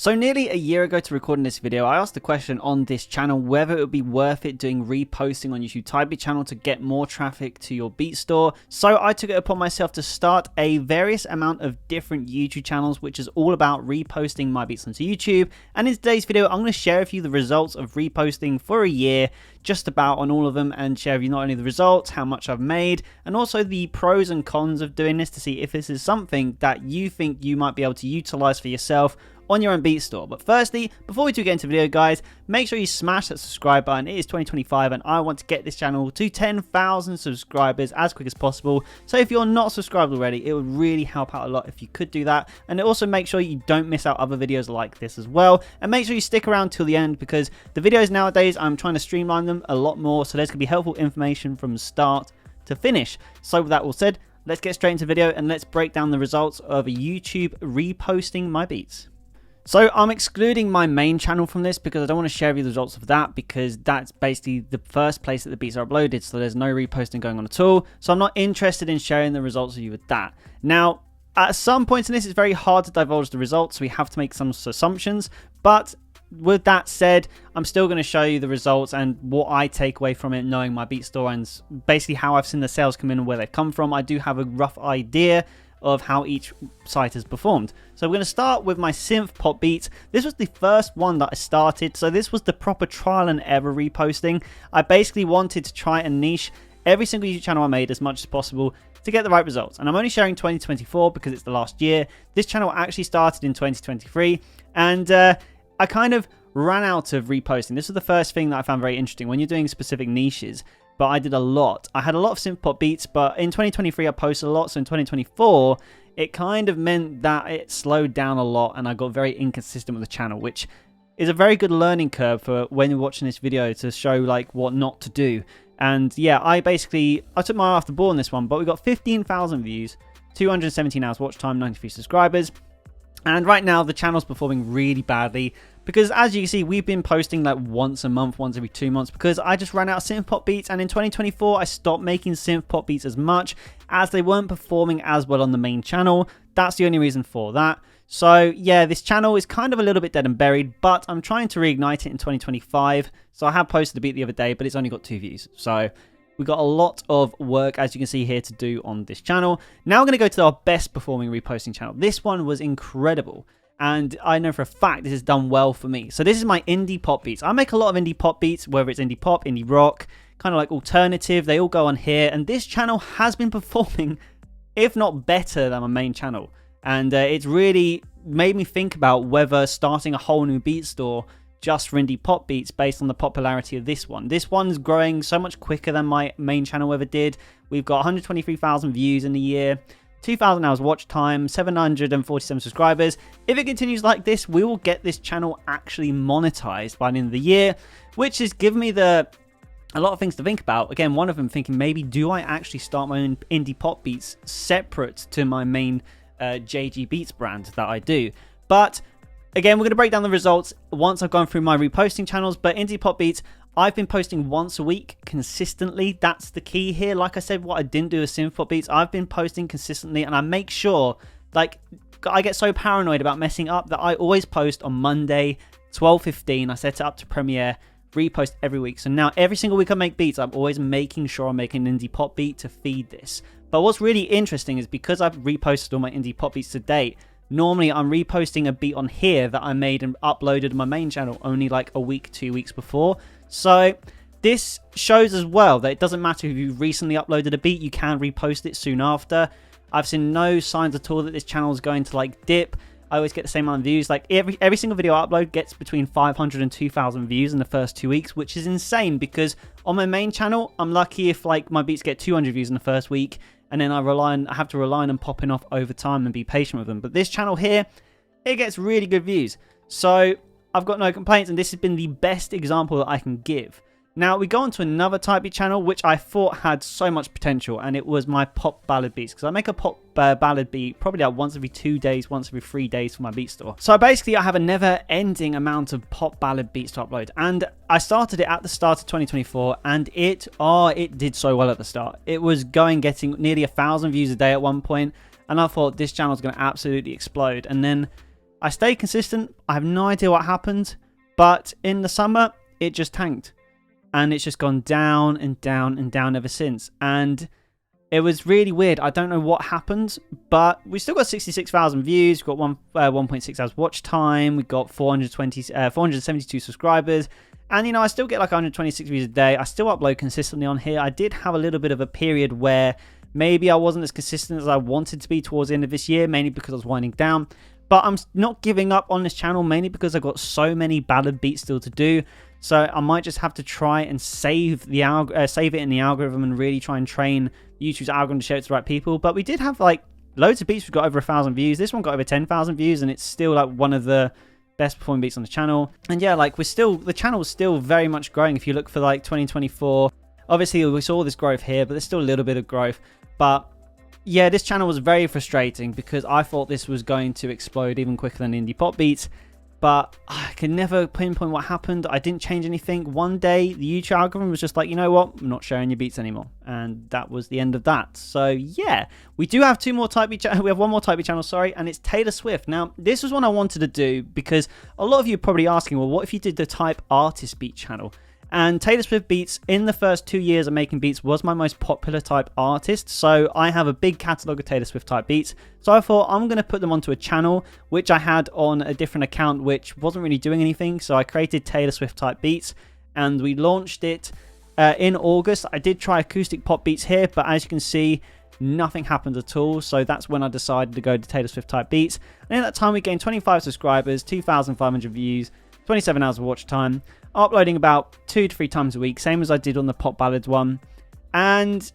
So nearly a year ago to recording this video, I asked the question on this channel whether it would be worth it doing reposting on YouTube Type Beat channel to get more traffic to your beat store. So I took it upon myself to start a various amount of different YouTube channels, which is all about reposting my beats onto YouTube. And in today's video, I'm going to share with you the results of reposting for a year, just about on all of them, and share with you not only the results, how much I've made, and also the pros and cons of doing this to see if this is something that you think you might be able to utilize for yourself on your own beat store. But firstly, before we do get into the video, guys, make sure you smash that subscribe button. It is 2025 and I want to get this channel to 10,000 subscribers as quick as possible. So if you're not subscribed already, it would really help out a lot if you could do that. And also make sure you don't miss out other videos like this as well. And make sure you stick around till the end, because the videos nowadays, I'm trying to streamline them a lot more. So there's going to be helpful information from start to finish. So with that all said, let's get straight into the video and let's break down the results of YouTube reposting my beats. So I'm excluding my main channel from this because I don't want to share with you the results of that, because that's basically the first place that the beats are uploaded, so there's no reposting going on at all. So I'm not interested in sharing the results with you with that. Now, at some points in this, it's very hard to divulge the results, so we have to make some assumptions. But with that said, I'm still going to show you the results and what I take away from it, knowing my beat store and basically how I've seen the sales come in and where they've come from. I do have a rough idea of how each site has performed. So we're going to start with my synth pop beats. This was the first one that I started, so this was the proper trial and error reposting. I basically wanted to try and niche every single YouTube channel I made as much as possible to get the right results. And I'm only sharing 2024 because it's the last year. This channel actually started in 2023, and I kind of ran out of reposting. This was the first thing that I found very interesting when you're doing specific niches. But I did a lot. I had a lot of synth pop beats, but in 2023 I posted a lot. So in 2024, it kind of meant that it slowed down a lot and I got very inconsistent with the channel, which is a very good learning curve for when you're watching this video to show like what not to do. And yeah, I took my eye off the ball on this one, but we got 15,000 views, 217 hours watch time, 93 subscribers. And right now the channel's performing really badly because, as you can see, we've been posting like once a month, once every 2 months, because I just ran out of synth pop beats. And in 2024, I stopped making synth pop beats as much as they weren't performing as well on the main channel. That's the only reason for that. So yeah, this channel is kind of a little bit dead and buried, but I'm trying to reignite it in 2025. So I have posted a beat the other day, but it's only got 2 views. So we got a lot of work, as you can see here, to do on this channel. Now we're going to go to our best performing reposting channel. This one was incredible, and I know for a fact this has done well for me. So this is my indie pop beats. I make a lot of indie pop beats, whether it's indie pop, indie rock, kind of like alternative. They all go on here, and this channel has been performing, if not better than my main channel. And it's really made me think about whether starting a whole new beat store just for indie pop beats based on the popularity of this one. This one's growing so much quicker than my main channel ever did. We've got 123,000 views in a year, 2,000 hours watch time, 747 subscribers. If it continues like this, we will get this channel actually monetized by the end of the year, which has given me a lot of things to think about. Again, one of them thinking, maybe do I actually start my own indie pop beats separate to my main JG Beats brand that I do? But again, we're going to break down the results once I've gone through my reposting channels. But indie pop beats, I've been posting once a week consistently. That's the key here. Like I said, what I didn't do with synth pop beats, I've been posting consistently, and I make sure, like, I get so paranoid about messing up that I always post on Monday, 12:15. I set it up to premiere, repost every week. So now every single week I make beats, I'm always making sure I'm making an indie pop beat to feed this. But what's really interesting is because I've reposted all my indie pop beats to date, normally I'm reposting a beat on here that I made and uploaded on my main channel only like a week, 2 weeks before. So this shows as well that it doesn't matter if you've recently uploaded a beat, you can repost it soon after. I've seen no signs at all that this channel is going to like dip. I always get the same amount of views. Like every single video I upload gets between 500 and 2,000 views in the first 2 weeks, which is insane, because on my main channel, I'm lucky if like my beats get 200 views in the first week, and then I have to rely on them popping off over time and be patient with them. But this channel here, it gets really good views. So I've got no complaints, and this has been the best example that I can give. Now we go on to another Type Beat channel, which I thought had so much potential, and it was my pop ballad beats, because I make a pop ballad beat probably like once every 2 days, once every 3 days for my beat store. So basically I have a never-ending amount of pop ballad beats to upload, and I started it at the start of 2024, and it did so well at the start. It was getting nearly 1,000 views a day at one point, and I thought this channel is going to absolutely explode. And then I stayed consistent. I have no idea what happened, but in the summer, it just tanked. And it's just gone down and down and down ever since. And it was really weird. I don't know what happened, but we still got 66,000 views. We've got 1.6 hours watch time. We've got 472 subscribers. And, you know, I still get like 126 views a day. I still upload consistently on here. I did have a little bit of a period where maybe I wasn't as consistent as I wanted to be towards the end of this year, mainly because I was winding down. But I'm not giving up on this channel, mainly because I've got so many Ballad Beats still to do. So I might just have to try and save it in the algorithm and really try and train YouTube's algorithm to show it to the right people. But we did have like loads of beats. We've got over 1,000 views. This one got over 10,000 views, and it's still like one of the best performing beats on the channel. And yeah, like the channel is still very much growing. If you look for like 2024, obviously we saw this growth here, but there's still a little bit of growth. But yeah, this channel was very frustrating because I thought this was going to explode even quicker than Indie Pop Beats. But I can never pinpoint what happened. I didn't change anything. One day, the YouTube algorithm was just like, you know what? I'm not sharing your beats anymore. And that was the end of that. So yeah, we do have two more Type Beat channels. We have one more Type Beat channel, sorry, and it's Taylor Swift. Now, this was one I wanted to do because a lot of you are probably asking, well, what if you did the Type Artist Beat channel? And Taylor Swift beats, in the first 2 years of making beats, was my most popular type artist. So I have a big catalogue of Taylor Swift type beats. So I thought I'm going to put them onto a channel, which I had on a different account, which wasn't really doing anything. So I created Taylor Swift type beats, and we launched it in August. I did try acoustic pop beats here, but as you can see, nothing happened at all. So that's when I decided to go to Taylor Swift type beats. And in that time, we gained 25 subscribers, 2,500 views, 27 hours of watch time, uploading about 2 to 3 times a week, same as I did on the Pop Ballads one. And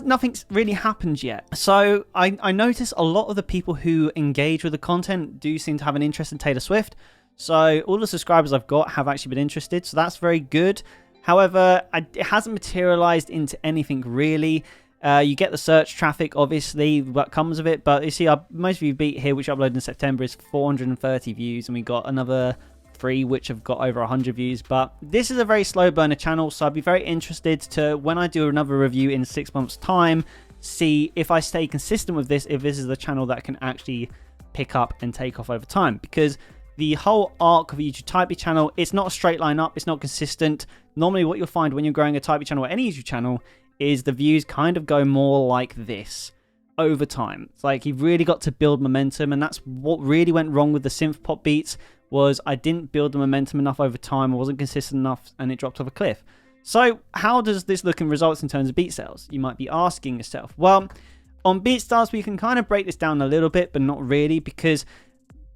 nothing's really happened yet. So I notice a lot of the people who engage with the content do seem to have an interest in Taylor Swift. So all the subscribers I've got have actually been interested. So that's very good. However, it hasn't materialized into anything really. You get the search traffic, obviously, what comes of it. But you see, our most viewed beat here, which I uploaded in September, is 430 views. And we got another 3 which have got over 100 views. But this is a very slow burner channel, so I'd be very interested to, when I do another review in 6 months time, see if I stay consistent with this, if this is the channel that can actually pick up and take off over time. Because the whole arc of a YouTube Type Beat channel, it's not a straight line up, it's not consistent. Normally what you'll find when you're growing a Type Beat channel or any YouTube channel is the views kind of go more like this over time. It's like you've really got to build momentum, and that's what really went wrong with the synth pop beats. Was I didn't build the momentum enough over time, I wasn't consistent enough, and it dropped off a cliff. So how does this look in results in terms of beat sales? You might be asking yourself. Well, on BeatStars, we can kind of break this down a little bit, but not really, because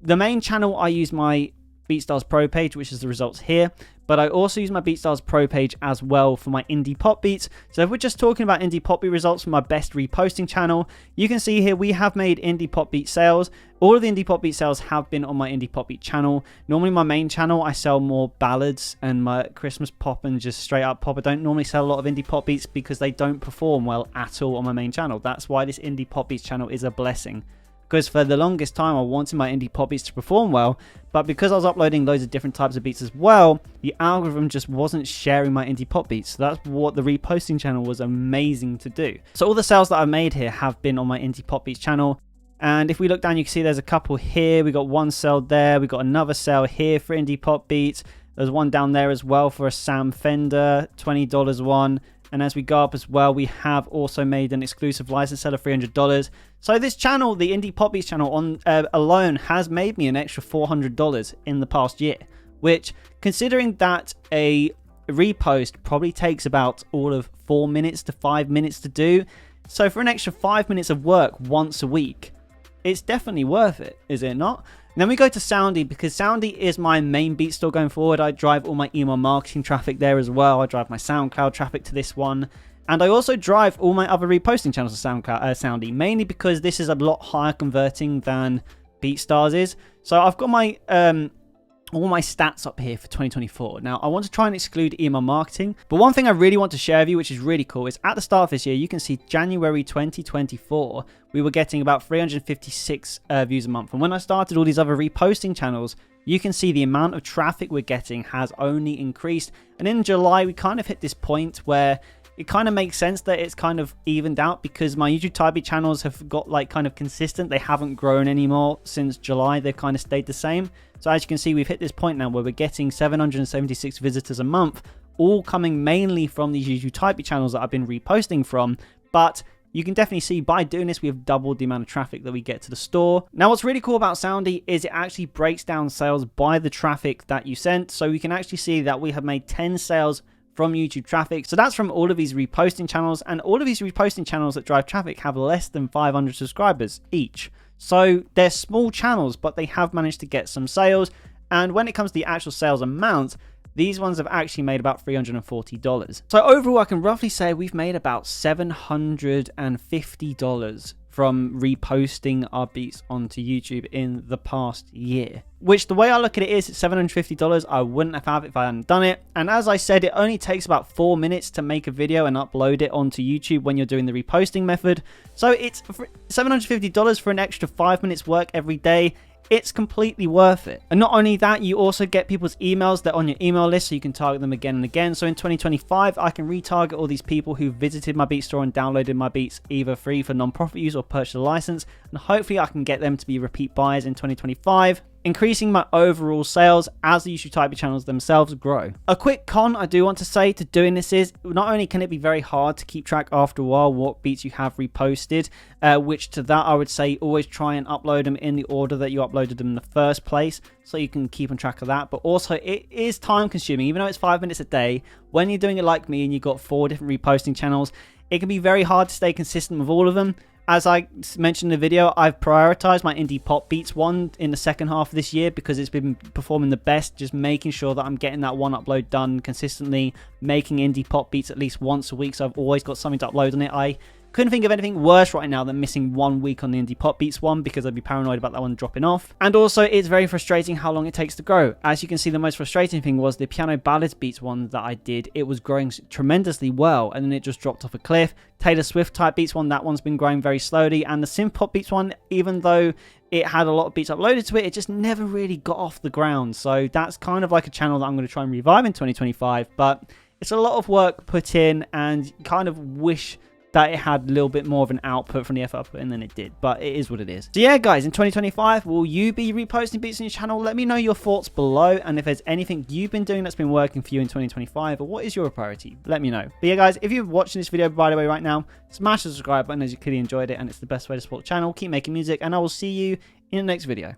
the main channel, I use my BeatStars Pro page, which is the results here, but I also use my BeatStars Pro page as well for my indie pop beats. So if we're just talking about indie pop beat results from my best reposting channel, you can see here we have made indie pop beat sales. All of the indie pop beat sales have been on my indie pop beat channel. Normally my main channel, I sell more ballads and my Christmas pop and just straight up pop. I don't normally sell a lot of indie pop beats because they don't perform well at all on my main channel. That's why this indie pop beats channel is a blessing. Because for the longest time, I wanted my indie pop beats to perform well, but because I was uploading loads of different types of beats as well, the algorithm just wasn't sharing my indie pop beats. So that's what the reposting channel was amazing to do. So all the sales that I've made here have been on my indie pop beats channel. And if we look down, you can see there's a couple here. We got one sale there. We got another sale here for indie pop beats. There's one down there as well for a Sam Fender, $20 one. And as we go up as well, we have also made an exclusive license sale of $300. So this channel, the Indie Pop Beats channel on alone, has made me an extra $400 in the past year. Which, considering that a repost probably takes about all of 4 minutes to 5 minutes to do. So for an extra 5 minutes of work once a week, it's definitely worth it, is it not? And then we go to Soundy, because Soundy is my main beat store going forward. I drive all my email marketing traffic there as well. I drive my SoundCloud traffic to this one. And I also drive all my other reposting channels to Soundy, mainly because this is a lot higher converting than BeatStars is. So I've got my all my stats up here for 2024. Now, I want to try and exclude email marketing, but one thing I really want to share with you, which is really cool, is at the start of this year, you can see January 2024, we were getting about 356 views a month. And when I started all these other reposting channels, you can see the amount of traffic we're getting has only increased. And in July, we kind of hit this point where it kind of makes sense that it's kind of evened out because my YouTube type beat channels have got like kind of consistent. They haven't grown anymore since July. They've kind of stayed the same. So as you can see, we've hit this point now where we're getting 776 visitors a month, all coming mainly from these YouTube type beat channels that I've been reposting from. But you can definitely see by doing this, we have doubled the amount of traffic that we get to the store. Now, what's really cool about Soundy is it actually breaks down sales by the traffic that you sent. So we can actually see that we have made 10 sales from YouTube traffic. So that's from all of these reposting channels, and all of these reposting channels that drive traffic have less than 500 subscribers each. So they're small channels, but they have managed to get some sales. And when it comes to the actual sales amount, these ones have actually made about $340. So overall, I can roughly say we've made about $750 from reposting our beats onto YouTube in the past year. Which, the way I look at it is, $750 I wouldn't have had if I hadn't done it. And as I said, it only takes about 4 minutes to make a video and upload it onto YouTube when you're doing the reposting method. So it's $750 for an extra 5 minutes work every day. It's completely worth it. And not only that, you also get people's emails that are on your email list, so you can target them again and again. So in 2025, I can retarget all these people who visited my beat store and downloaded my beats either free for non-profit use or purchased a license. And hopefully I can get them to be repeat buyers in 2025, increasing my overall sales as the YouTube type beat channels themselves grow. A quick con I do want to say to doing this is, not only can it be very hard to keep track after a while what beats you have reposted, which to that I would say always try and upload them in the order that you uploaded them in the first place, so you can keep on track of that. But also it is time consuming. Even though it's 5 minutes a day, when you're doing it like me and you've got 4 different reposting channels, it can be very hard to stay consistent with all of them. As I mentioned in the video, I've prioritized my indie pop beats one in the second half of this year because it's been performing the best, just making sure that I'm getting that one upload done consistently, making indie pop beats at least once a week, so I've always got something to upload on it. I couldn't think of anything worse right now than missing 1 week on the indie pop beats one, because I'd be paranoid about that one dropping off. And also, it's very frustrating how long it takes to grow. As you can see, the most frustrating thing was the piano ballad beats one that I did. It was growing tremendously well, and then it just dropped off a cliff. Taylor Swift type beats one, that one's been growing very slowly. And the synth pop beats one, even though it had a lot of beats uploaded to it, it just never really got off the ground. So that's kind of like a channel that I'm going to try and revive in 2025. But it's a lot of work put in, and kind of wish that it had a little bit more of an output from the effort I put in than it did, but it is what it is. So yeah, guys, in 2025, will you be reposting beats on your channel? Let me know your thoughts below, and if there's anything you've been doing that's been working for you in 2025, or what is your priority? Let me know. But yeah, guys, if you're watching this video, by the way, right now, smash the subscribe button as you clearly enjoyed it, and it's the best way to support the channel. Keep making music, and I will see you in the next video.